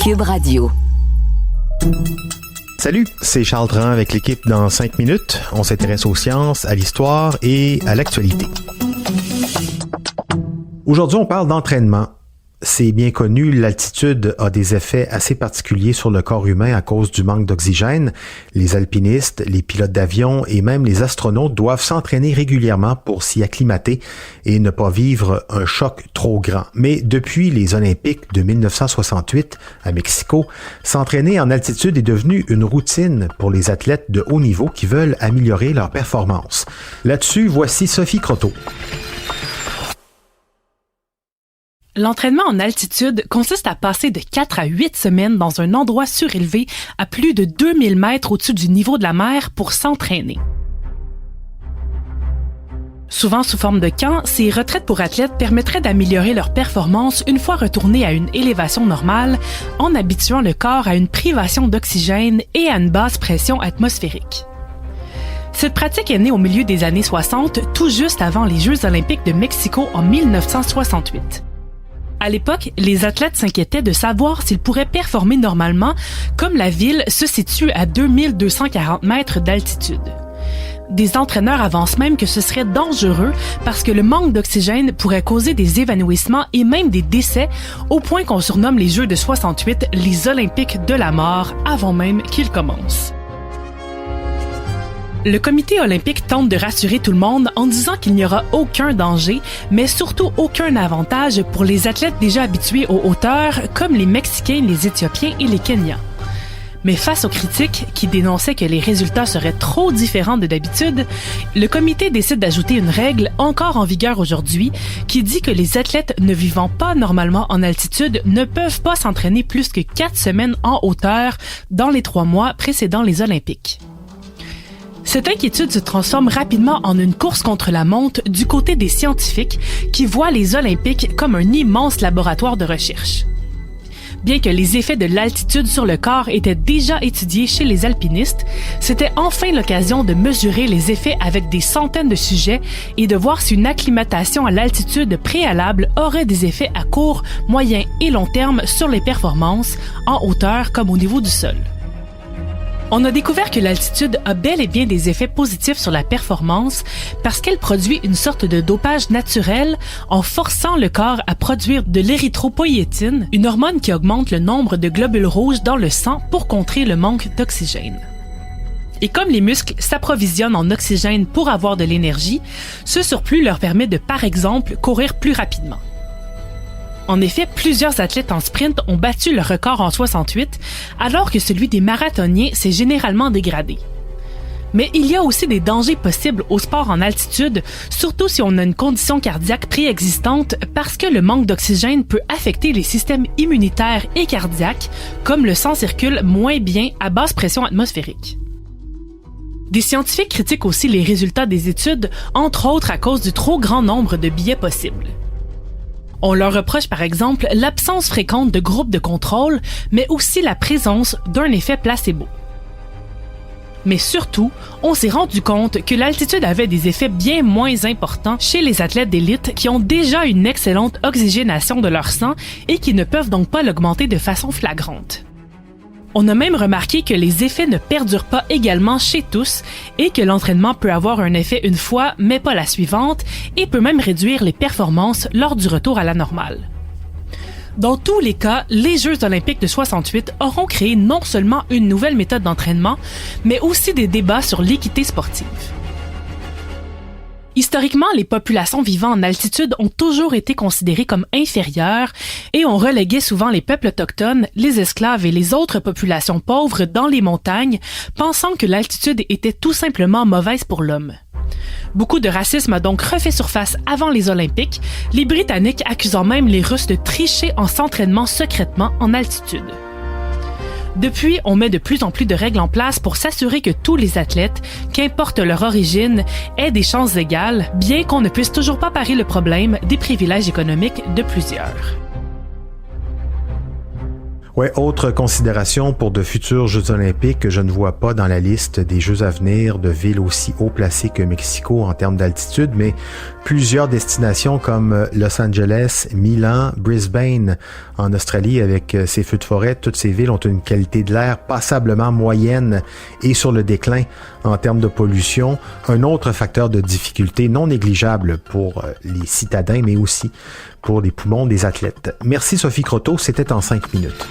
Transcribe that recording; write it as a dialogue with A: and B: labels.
A: Cube Radio.
B: Salut, c'est Charles Dran avec l'équipe dans 5 minutes. On s'intéresse aux sciences, à l'histoire et à l'actualité. Aujourd'hui, on parle d'entraînement. C'est bien connu, l'altitude a des effets assez particuliers sur le corps humain à cause du manque d'oxygène. Les alpinistes, les pilotes d'avion et même les astronautes doivent s'entraîner régulièrement pour s'y acclimater et ne pas vivre un choc trop grand. Mais depuis les Olympiques de 1968 à Mexico, s'entraîner en altitude est devenu une routine pour les athlètes de haut niveau qui veulent améliorer leur performance. Là-dessus, voici Sophie Croteau.
C: L'entraînement en altitude consiste à passer de 4 à 8 semaines dans un endroit surélevé à plus de 2000 mètres au-dessus du niveau de la mer pour s'entraîner. Souvent sous forme de camp, ces retraites pour athlètes permettraient d'améliorer leur performance une fois retournés à une élévation normale en habituant le corps à une privation d'oxygène et à une basse pression atmosphérique. Cette pratique est née au milieu des années 60, tout juste avant les Jeux olympiques de Mexico en 1968. À l'époque, les athlètes s'inquiétaient de savoir s'ils pourraient performer normalement, comme la ville se situe à 2240 mètres d'altitude. Des entraîneurs avancent même que ce serait dangereux parce que le manque d'oxygène pourrait causer des évanouissements et même des décès, au point qu'on surnomme les Jeux de 68 les Olympiques de la mort avant même qu'ils commencent. Le comité olympique tente de rassurer tout le monde en disant qu'il n'y aura aucun danger, mais surtout aucun avantage pour les athlètes déjà habitués aux hauteurs, comme les Mexicains, les Éthiopiens et les Kenyans. Mais face aux critiques qui dénonçaient que les résultats seraient trop différents de d'habitude, le comité décide d'ajouter une règle encore en vigueur aujourd'hui qui dit que les athlètes ne vivant pas normalement en altitude ne peuvent pas s'entraîner plus que 4 semaines en hauteur dans les 3 mois précédant les Olympiques. Cette inquiétude se transforme rapidement en une course contre la montre du côté des scientifiques qui voient les Olympiques comme un immense laboratoire de recherche. Bien que les effets de l'altitude sur le corps étaient déjà étudiés chez les alpinistes, c'était enfin l'occasion de mesurer les effets avec des centaines de sujets et de voir si une acclimatation à l'altitude préalable aurait des effets à court, moyen et long terme sur les performances, en hauteur comme au niveau du sol. On a découvert que l'altitude a bel et bien des effets positifs sur la performance parce qu'elle produit une sorte de dopage naturel en forçant le corps à produire de l'érythropoïétine, une hormone qui augmente le nombre de globules rouges dans le sang pour contrer le manque d'oxygène. Et comme les muscles s'approvisionnent en oxygène pour avoir de l'énergie, ce surplus leur permet de, par exemple, courir plus rapidement. En effet, plusieurs athlètes en sprint ont battu le record en 68, alors que celui des marathoniens s'est généralement dégradé. Mais il y a aussi des dangers possibles au sport en altitude, surtout si on a une condition cardiaque préexistante, parce que le manque d'oxygène peut affecter les systèmes immunitaires et cardiaques, comme le sang circule moins bien à basse pression atmosphérique. Des scientifiques critiquent aussi les résultats des études, entre autres à cause du trop grand nombre de biais possibles. On leur reproche par exemple l'absence fréquente de groupes de contrôle, mais aussi la présence d'un effet placebo. Mais surtout, on s'est rendu compte que l'altitude avait des effets bien moins importants chez les athlètes d'élite qui ont déjà une excellente oxygénation de leur sang et qui ne peuvent donc pas l'augmenter de façon flagrante. On a même remarqué que les effets ne perdurent pas également chez tous et que l'entraînement peut avoir un effet une fois, mais pas la suivante, et peut même réduire les performances lors du retour à la normale. Dans tous les cas, les Jeux olympiques de 68 auront créé non seulement une nouvelle méthode d'entraînement, mais aussi des débats sur l'équité sportive. Historiquement, les populations vivant en altitude ont toujours été considérées comme inférieures et on reléguait souvent les peuples autochtones, les esclaves et les autres populations pauvres dans les montagnes, pensant que l'altitude était tout simplement mauvaise pour l'homme. Beaucoup de racisme a donc refait surface avant les Olympiques, les Britanniques accusant même les Russes de tricher en s'entraînant secrètement en altitude. Depuis, on met de plus en plus de règles en place pour s'assurer que tous les athlètes, qu'importe leur origine, aient des chances égales, bien qu'on ne puisse toujours pas parer le problème des privilèges économiques de plusieurs.
B: Ouais, autre considération pour de futurs Jeux olympiques que je ne vois pas dans la liste des Jeux à venir de villes aussi haut placées que Mexico en termes d'altitude, mais plusieurs destinations comme Los Angeles, Milan, Brisbane en Australie avec ses feux de forêt, toutes ces villes ont une qualité de l'air passablement moyenne et sur le déclin en termes de pollution, un autre facteur de difficulté non négligeable pour les citadins, mais aussi pour les poumons des athlètes. Merci Sophie Croteau, c'était en 5 minutes.